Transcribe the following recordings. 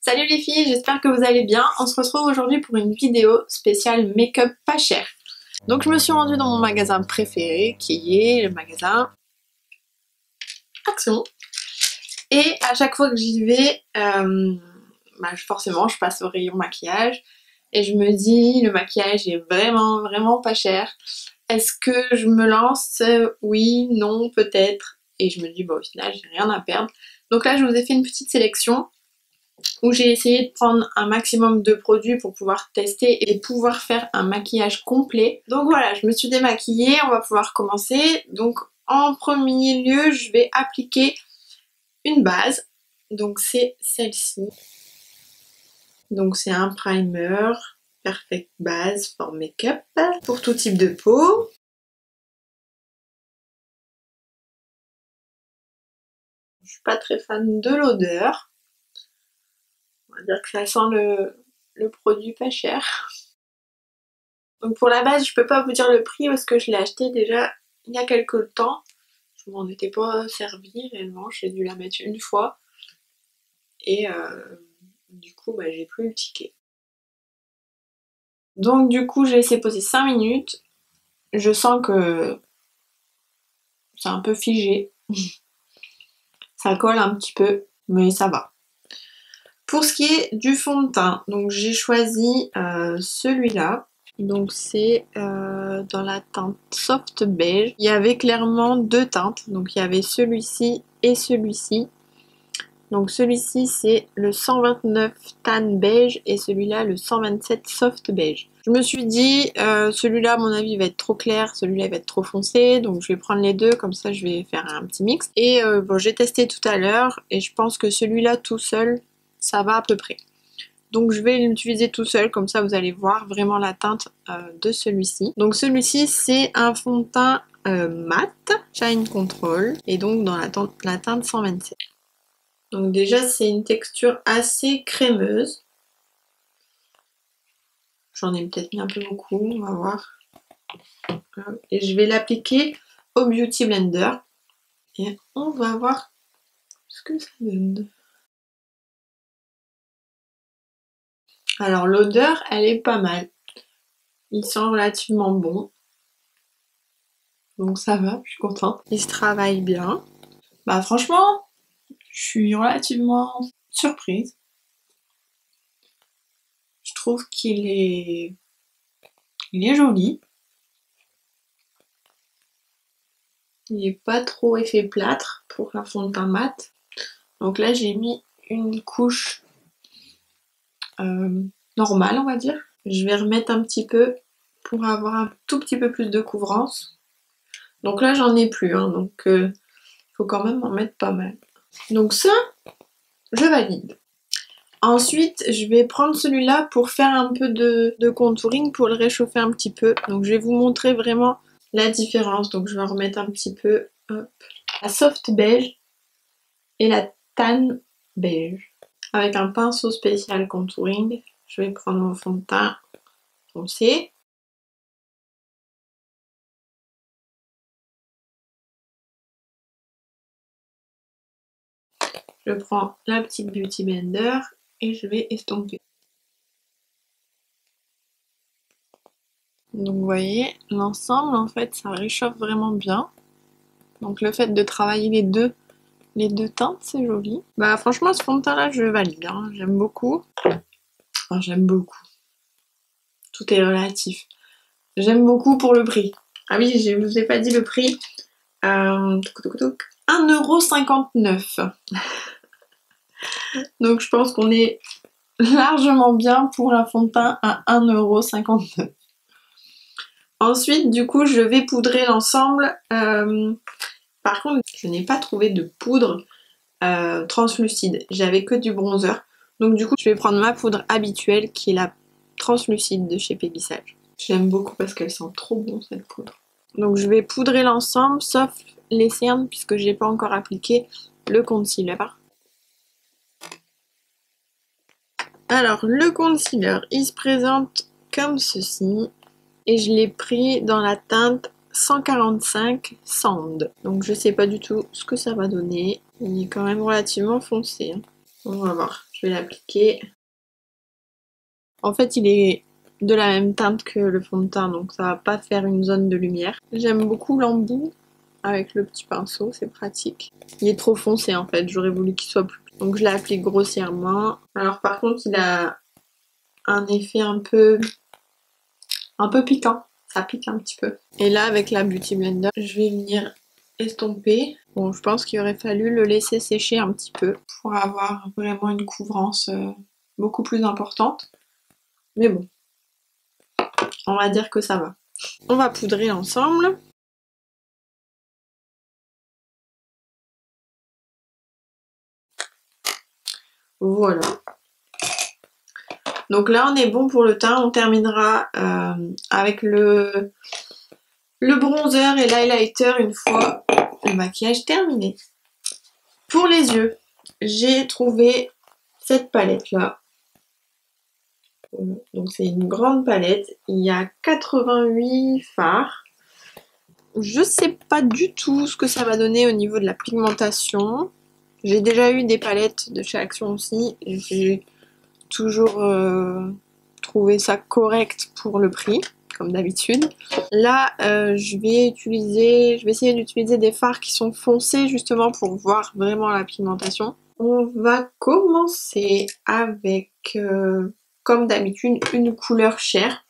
Salut les filles, j'espère que vous allez bien. On se retrouve aujourd'hui pour une vidéo spéciale make-up pas cher. Donc je me suis rendue dans mon magasin préféré qui est le magasin Action. Et à chaque fois que j'y vais, forcément je passe au rayon maquillage et je me dis le maquillage est vraiment pas cher. Est-ce que je me lance? Oui, non, peut-être. Et je me dis bon, au final j'ai rien à perdre. Donc là je vous ai fait une petite sélection où j'ai essayé de prendre un maximum de produits pour pouvoir tester et pouvoir faire un maquillage complet. Donc voilà, je me suis démaquillée, on va pouvoir commencer. Donc en premier lieu, je vais appliquer une base. Donc c'est celle-ci. Donc c'est un primer Perfect Base for Make-up pour tout type de peau. Je suis pas très fan de l'odeur. On va dire que ça sent le produit pas cher. Donc pour la base, je peux pas vous dire le prix parce que je l'ai acheté déjà il y a quelques temps. Je m'en étais pas servi réellement, j'ai dû la mettre une fois. Et du coup, j'ai plus le ticket. Donc du coup, j'ai laissé poser 5 minutes. Je sens que c'est un peu figé. Ça colle un petit peu, mais ça va. Pour ce qui est du fond de teint, donc j'ai choisi celui-là. Donc c'est dans la teinte soft beige. Il y avait clairement deux teintes, donc il y avait celui-ci et celui-ci. Donc celui-ci c'est le 129 tan beige et celui-là le 127 soft beige. Je me suis dit celui-là à mon avis va être trop clair, celui-là va être trop foncé, donc je vais prendre les deux, comme ça je vais faire un petit mix. Et bon, j'ai testé tout à l'heure et je pense que celui-là tout seul ça va à peu près. Donc je vais l'utiliser tout seul, comme ça vous allez voir vraiment la teinte de celui-ci. Donc celui-ci c'est un fond de teint mat, Shine Control, et donc dans la teinte 127. Donc déjà c'est une texture assez crémeuse. J'en ai peut-être mis un peu beaucoup, on va voir. Et je vais l'appliquer au Beauty Blender. Et on va voir ce que ça donne. Alors l'odeur elle est pas mal. Il sent relativement bon. Donc ça va, je suis contente. Il se travaille bien. Franchement, je suis relativement surprise. Je trouve qu'il est... Il est joli. Il est pas trop effet plâtre pour un fond de teint mat. Donc là j'ai mis une couche normale on va dire. Je vais remettre un petit peu pour avoir un tout petit peu plus de couvrance. Donc là j'en ai plus, hein, donc faut quand même en mettre pas mal. Donc ça, je valide. Ensuite, je vais prendre celui-là pour faire un peu de contouring, pour le réchauffer un petit peu. Donc je vais vous montrer vraiment la différence. Donc je vais en remettre un petit peu, hop, la soft beige et la tan beige. Avec un pinceau spécial contouring, je vais prendre mon fond de teint foncé. Je prends la petite Beauty Blender et je vais estomper. Donc vous voyez, l'ensemble en fait ça réchauffe vraiment bien. Donc le fait de travailler les deux teintes, c'est joli. Franchement ce fond de teint là je valide, hein. J'aime beaucoup. Enfin j'aime beaucoup. Tout est relatif. J'aime beaucoup pour le prix. Ah oui, je ne vous ai pas dit le prix. 1,59 €. Donc je pense qu'on est largement bien pour un fond de teint à 1,59 €. Ensuite, du coup, je vais poudrer l'ensemble. Par contre, je n'ai pas trouvé de poudre translucide. J'avais que du bronzer. Donc du coup, je vais prendre ma poudre habituelle qui est la translucide de chez Pébissage. J'aime beaucoup parce qu'elle sent trop bon cette poudre. Donc je vais poudrer l'ensemble, sauf les cernes, puisque j'ai pas encore appliqué le concealer. Alors le concealer, il se présente comme ceci. Et je l'ai pris dans la teinte 145 Sand. Donc je sais pas du tout ce que ça va donner. Il est quand même relativement foncé, hein. On va voir. Je Je vais l'appliquer. En fait, il est de la même teinte que le fond de teint, donc ça va pas faire une zone de lumière. J'aime beaucoup l'embout avec le petit pinceau, c'est pratique. Il est trop foncé en fait, j'aurais voulu qu'il soit plus... Donc je l'applique grossièrement. Alors par contre, il a un effet un peu piquant. Ça pique un petit peu. Et là, avec la Beauty Blender, je vais venir estomper. Bon, je pense qu'il aurait fallu le laisser sécher un petit peu pour avoir vraiment une couvrance beaucoup plus importante. Mais bon, on va dire que ça va. On va poudrer ensemble. Voilà. Donc là, on est bon pour le teint. On terminera avec le bronzer et l'highlighter une fois le maquillage terminé. Pour les yeux, j'ai trouvé cette palette-là. Donc c'est une grande palette. Il y a 88 fards. Je sais pas du tout ce que ça va donner au niveau de la pigmentation. J'ai déjà eu des palettes de chez Action aussi. J'ai toujours trouvé ça correct pour le prix, comme d'habitude. Là, je vais essayer d'utiliser des fards qui sont foncés justement pour voir vraiment la pigmentation. On va commencer avec, comme d'habitude, une couleur chair.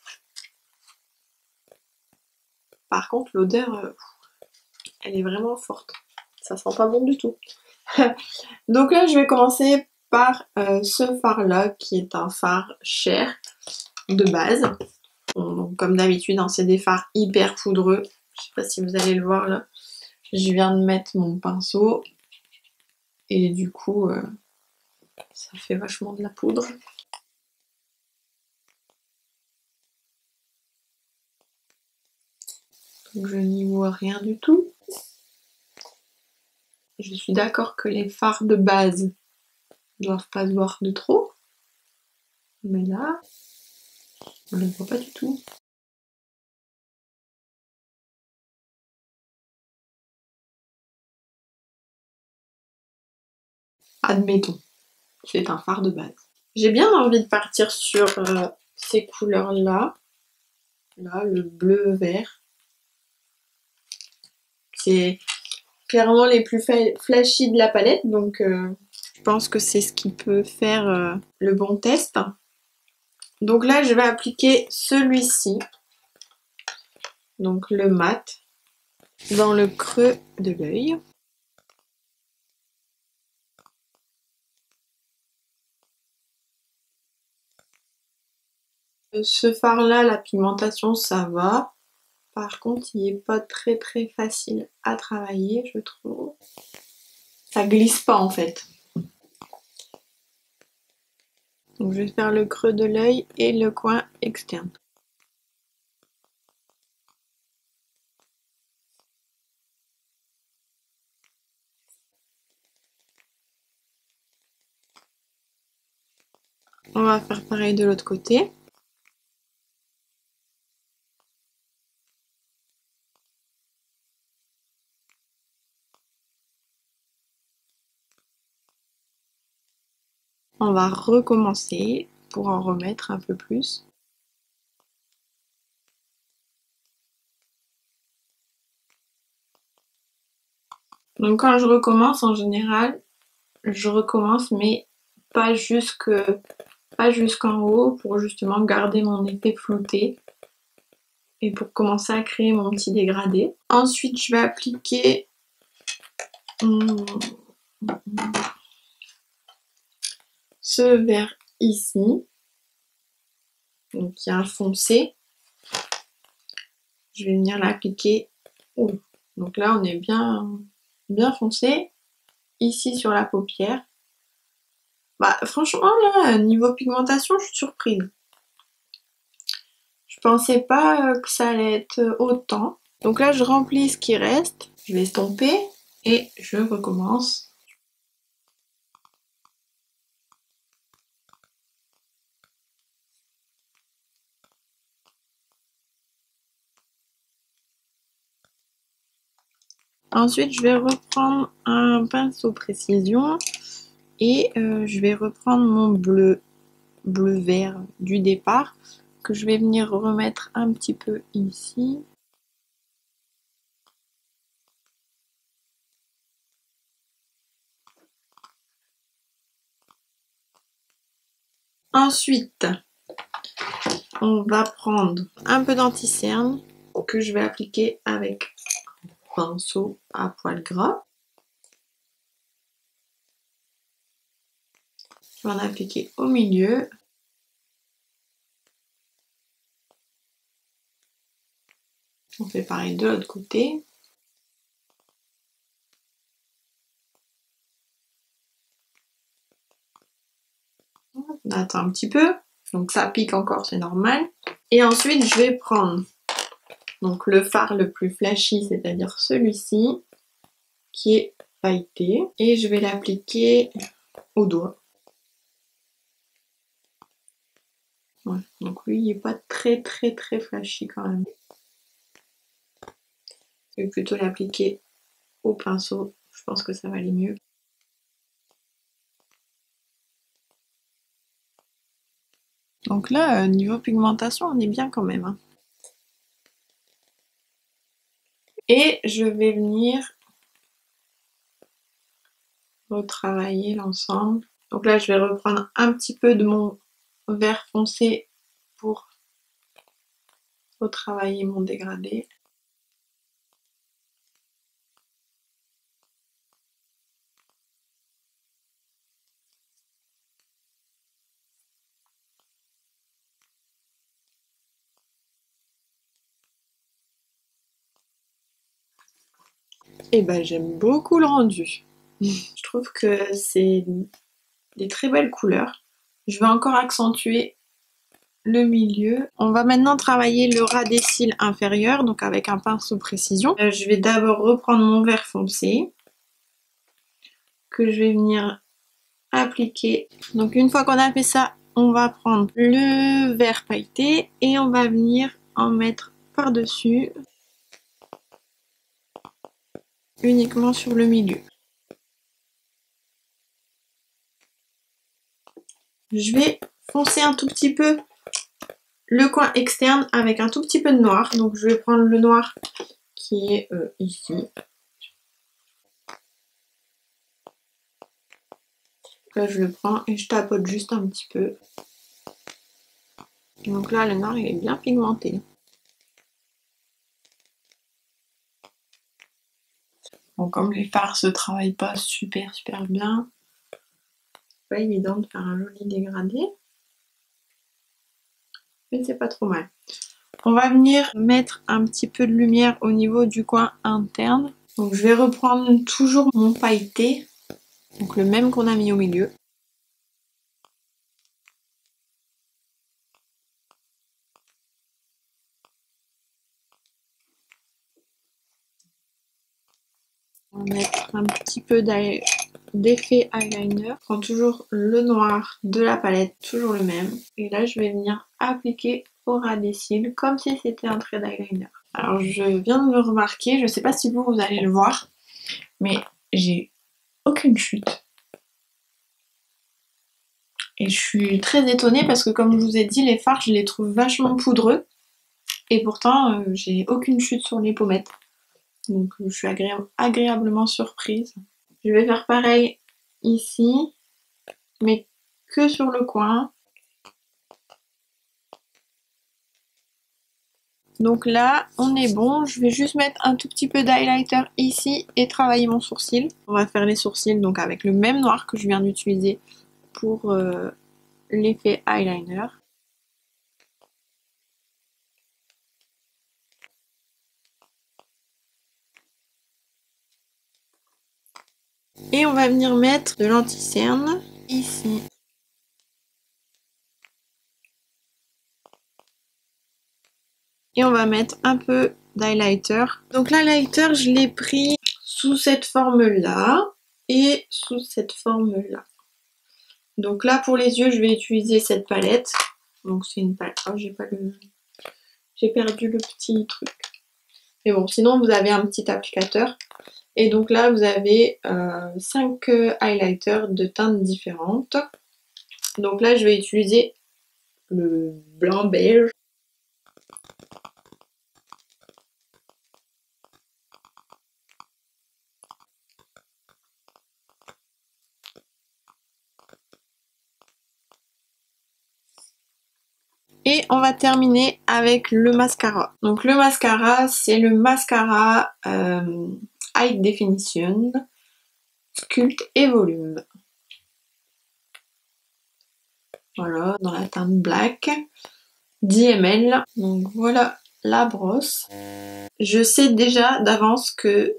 Par contre, l'odeur, elle est vraiment forte. Ça sent pas bon du tout. Donc là, je vais commencer par ce fard-là, qui est un fard chair de base. Bon, donc, comme d'habitude, hein, c'est des fards hyper poudreux. Je sais pas si vous allez le voir là. Je viens de mettre mon pinceau. Et du coup, ça fait vachement de la poudre. Donc je n'y vois rien du tout. Je suis d'accord que les fards de base ne doivent pas se voir de trop. Mais là, on ne les voit pas du tout. Admettons, c'est un fard de base. J'ai bien envie de partir sur ces couleurs-là. Là, le bleu-vert. C'est clairement les plus flashy de la palette, donc je pense que c'est ce qui peut faire le bon test. Donc là, je vais appliquer celui-ci, donc le mat, dans le creux de l'œil. Ce fard-là, la pigmentation, ça va. Par contre, il n'est pas très facile à travailler, je trouve. Ça glisse pas en fait. Donc je vais faire le creux de l'œil et le coin externe. On va faire pareil de l'autre côté. On va recommencer pour en remettre un peu plus. Donc quand je recommence, en général, je recommence mais pas jusqu'en haut pour justement garder mon effet flouté et pour commencer à créer mon petit dégradé. Ensuite, je vais appliquer ce vert ici, donc qui est un foncé. Je vais venir l'appliquer. Donc là, on est bien foncé. Ici sur la paupière. Bah franchement là, niveau pigmentation, je suis surprise. Je pensais pas que ça allait être autant. Donc là, je remplis ce qui reste. Je vais estomper et je recommence. Ensuite, je vais reprendre un pinceau précision Et je vais reprendre mon bleu vert du départ que je vais venir remettre un petit peu ici. Ensuite, on va prendre un peu d'anti-cerne que je vais appliquer avec un pinceau à poil gras. Je vais en appliquer au milieu. On fait pareil de l'autre côté. On attend un petit peu. Donc ça pique encore, c'est normal. Et ensuite, je vais prendre donc le fard le plus flashy, c'est-à-dire celui-ci, qui est pailleté. Et je vais l'appliquer au doigt. Ouais, donc lui, il n'est pas très flashy quand même. Je vais plutôt l'appliquer au pinceau. Je pense que ça va aller mieux. Donc là, niveau pigmentation, on est bien quand même. Hein. Et je vais venir retravailler l'ensemble. Donc là, je vais reprendre un petit peu de mon vert foncé pour retravailler mon dégradé. Et ben j'aime beaucoup le rendu. Je trouve que c'est des très belles couleurs. Je vais encore accentuer le milieu. On va maintenant travailler le ras des cils inférieur, donc avec un pinceau précision. Je vais d'abord reprendre mon vert foncé que je vais venir appliquer. Donc une fois qu'on a fait ça, on va prendre le vert pailleté et on va venir en mettre par-dessus, uniquement sur le milieu. Je vais foncer un tout petit peu le coin externe avec un tout petit peu de noir. Donc je vais prendre le noir qui est ici. Là je le prends et je tapote juste un petit peu. Donc là le noir il est bien pigmenté. Bon, comme les fards se travaillent pas super bien, c'est pas évident de faire un joli dégradé. Mais c'est pas trop mal. On va venir mettre un petit peu de lumière au niveau du coin interne. Donc je vais reprendre toujours mon pailleté, donc le même qu'on a mis au milieu. On va mettre un petit peu d'effet eyeliner. Je prends toujours le noir de la palette, toujours le même. Et là je vais venir appliquer au ras des cils comme si c'était un trait d'eyeliner. Alors je viens de le remarquer, je sais pas si vous allez le voir, mais j'ai aucune chute. Et je suis très étonnée parce que comme je vous ai dit, les fards je les trouve vachement poudreux. Et pourtant j'ai aucune chute sur les pommettes. Donc je suis agréablement surprise. Je vais faire pareil ici, mais que sur le coin. Donc là, on est bon. Je vais juste mettre un tout petit peu d'highlighter ici et travailler mon sourcil. On va faire les sourcils donc avec le même noir que je viens d'utiliser pour l'effet eyeliner. Et on va venir mettre de l'anti-cerne ici. Et on va mettre un peu d'highlighter. Donc l'highlighter, je l'ai pris sous cette forme-là et sous cette forme-là. Donc là, pour les yeux, je vais utiliser cette palette. Donc c'est une palette. Oh, j'ai perdu le petit truc. Mais bon, sinon vous avez un petit applicateur. Et donc là, vous avez 5 highlighters de teintes différentes. Donc là, je vais utiliser le blanc beige. Et on va terminer avec le mascara. Donc le mascara, c'est le mascara High Definition, Sculpt et Volume. Voilà, dans la teinte black, 10 ml. Donc voilà la brosse. Je sais déjà d'avance que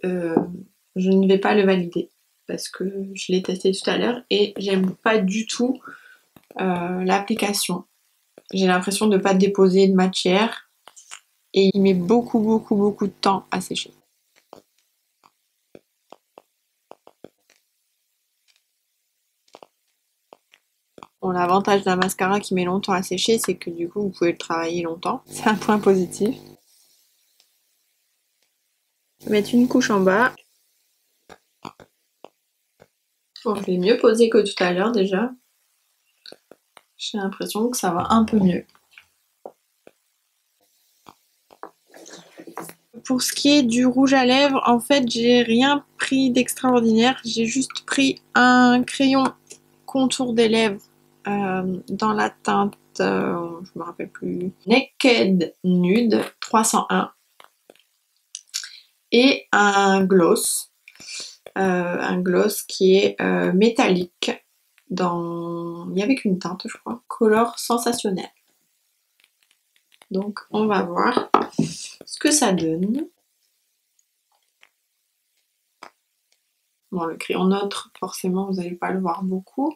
je ne vais pas le valider parce que je l'ai testé tout à l'heure et j'aime pas du tout l'application. J'ai l'impression de ne pas déposer de matière et il met beaucoup de temps à sécher. Bon, l'avantage d'un mascara qui met longtemps à sécher, c'est que du coup vous pouvez le travailler longtemps. C'est un point positif. Mettre une couche en bas. Bon, je l'ai mieux posé que tout à l'heure déjà. J'ai l'impression que ça va un peu mieux. Pour ce qui est du rouge à lèvres, en fait, j'ai rien pris d'extraordinaire. J'ai juste pris un crayon contour des lèvres dans la teinte, je me rappelle plus, Naked Nude 301 et un gloss qui est métallique dans, il y avait qu'une teinte je crois, Color Sensationnel. Donc on va voir ce que ça donne. Bon, le crayon neutre, forcément vous n'allez pas le voir beaucoup.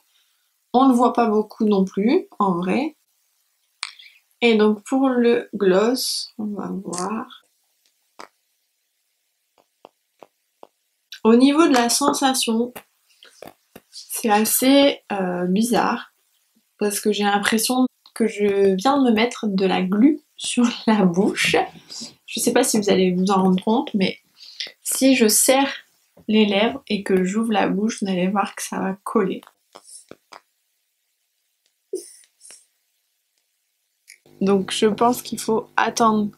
On ne le voit pas beaucoup non plus, en vrai. Et donc pour le gloss, on va voir. Au niveau de la sensation, c'est assez bizarre parce que j'ai l'impression que je viens de me mettre de la glu sur la bouche. Je sais pas si vous allez vous en rendre compte, mais si je serre les lèvres et que j'ouvre la bouche, vous allez voir que ça va coller. Donc je pense qu'il faut attendre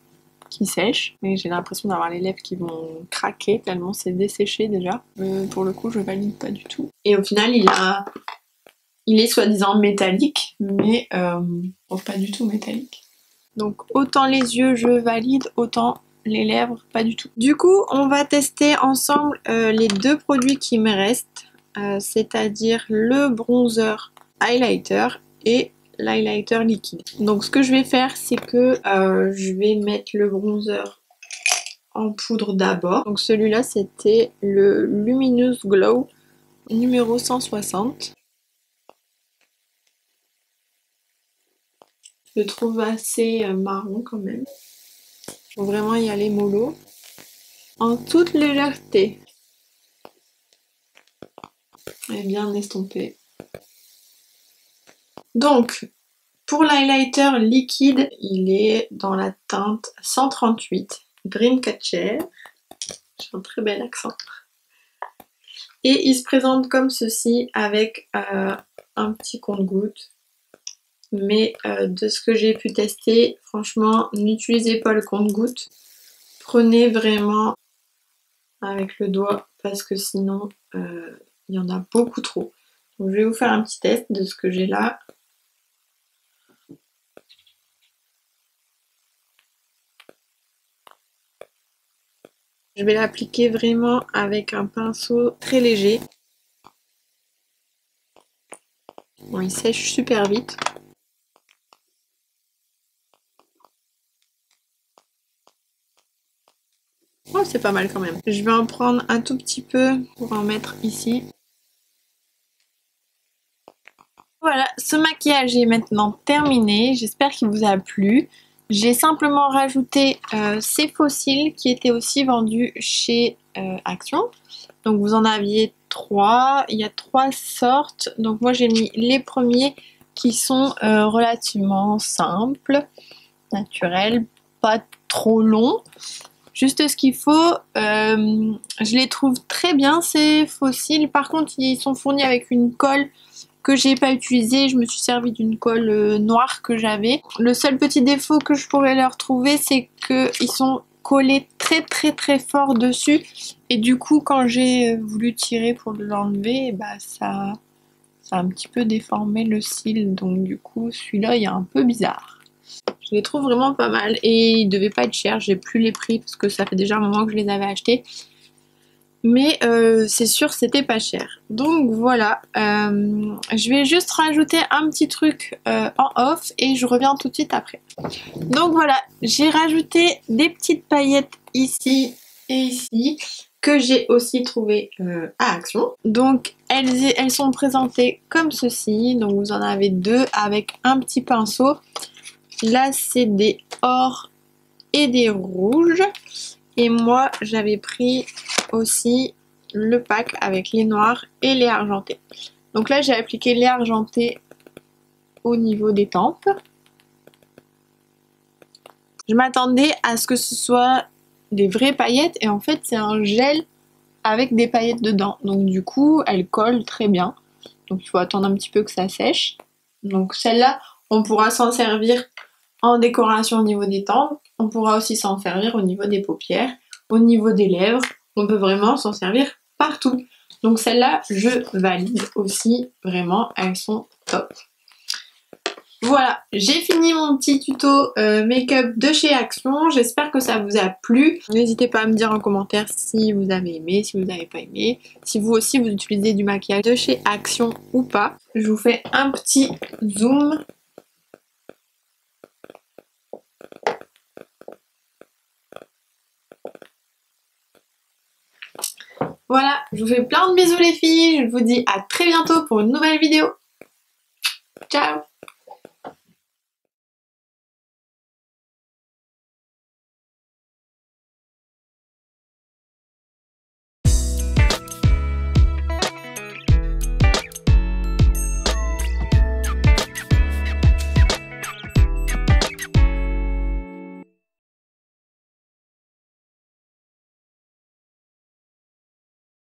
qu'il sèche, mais j'ai l'impression d'avoir les lèvres qui vont craquer tellement c'est desséché déjà. Pour le coup, je valide pas du tout. Et au final, il est soi-disant métallique, mais pas du tout métallique. Donc autant les yeux je valide, autant les lèvres pas du tout. Du coup, on va tester ensemble les deux produits qui me restent, c'est-à-dire le bronzer highlighter et l'highlighter liquide. Donc ce que je vais faire, c'est que je vais mettre le bronzer en poudre d'abord. Donc celui-là, c'était le Luminous Glow numéro 160. Je le trouve assez marron quand même. Faut vraiment y aller mollo. En toute légèreté. Et bien estompé. Donc, pour l'highlighter liquide, il est dans la teinte 138 Dreamcatcher. J'ai un très bel accent. Et il se présente comme ceci avec un petit compte-gouttes. Mais de ce que j'ai pu tester, franchement, n'utilisez pas le compte-gouttes. Prenez vraiment avec le doigt parce que sinon, il y en a beaucoup trop. Donc, je vais vous faire un petit test de ce que j'ai là. Je vais l'appliquer vraiment avec un pinceau très léger. Bon, il sèche super vite. Oh, c'est pas mal quand même. Je vais en prendre un tout petit peu pour en mettre ici. Voilà, ce maquillage est maintenant terminé. J'espère qu'il vous a plu. J'ai simplement rajouté ces fossiles qui étaient aussi vendus chez Action. Donc vous en aviez 3. Il y a 3 sortes. Donc moi j'ai mis les premiers qui sont relativement simples, naturels, pas trop longs. juste ce qu'il faut. Je les trouve très bien ces faux cils. Par contre, ils sont fournis avec une colle que j'ai pas utilisée. Je me suis servi d'une colle noire que j'avais. Le seul petit défaut que je pourrais leur trouver, c'est qu'ils sont collés très fort dessus. Et du coup, quand j'ai voulu tirer pour l'enlever, bah ça a un petit peu déformé le cil. Donc du coup, celui-là, il est un peu bizarre. Je les trouve vraiment pas mal et ils devaient pas être chers, j'ai plus les prix parce que ça fait déjà un moment que je les avais achetés. Mais c'est sûr c'était pas cher. Donc voilà, je vais juste rajouter un petit truc en off et je reviens tout de suite après. Donc voilà, j'ai rajouté des petites paillettes ici et ici que j'ai aussi trouvé à Action. Donc elles sont présentées comme ceci, donc vous en avez deux avec un petit pinceau. Là, c'est des or et des rouges. Et moi, j'avais pris aussi le pack avec les noirs et les argentés. Donc là, j'ai appliqué les argentés au niveau des tempes. Je m'attendais à ce que ce soit des vraies paillettes. Et en fait, c'est un gel avec des paillettes dedans. Donc du coup, elles collent très bien. Donc il faut attendre un petit peu que ça sèche. Donc celle-là, on pourra s'en servir en décoration au niveau des tempes, on pourra aussi s'en servir au niveau des paupières, au niveau des lèvres, on peut vraiment s'en servir partout. Donc celles-là, je valide aussi, vraiment, elles sont top. Voilà, j'ai fini mon petit tuto make-up de chez Action, j'espère que ça vous a plu. N'hésitez pas à me dire en commentaire si vous avez aimé, si vous n'avez pas aimé, si vous aussi vous utilisez du maquillage de chez Action ou pas. Je vous fais un petit zoom. Voilà, je vous fais plein de bisous les filles, je vous dis à très bientôt pour une nouvelle vidéo. Ciao!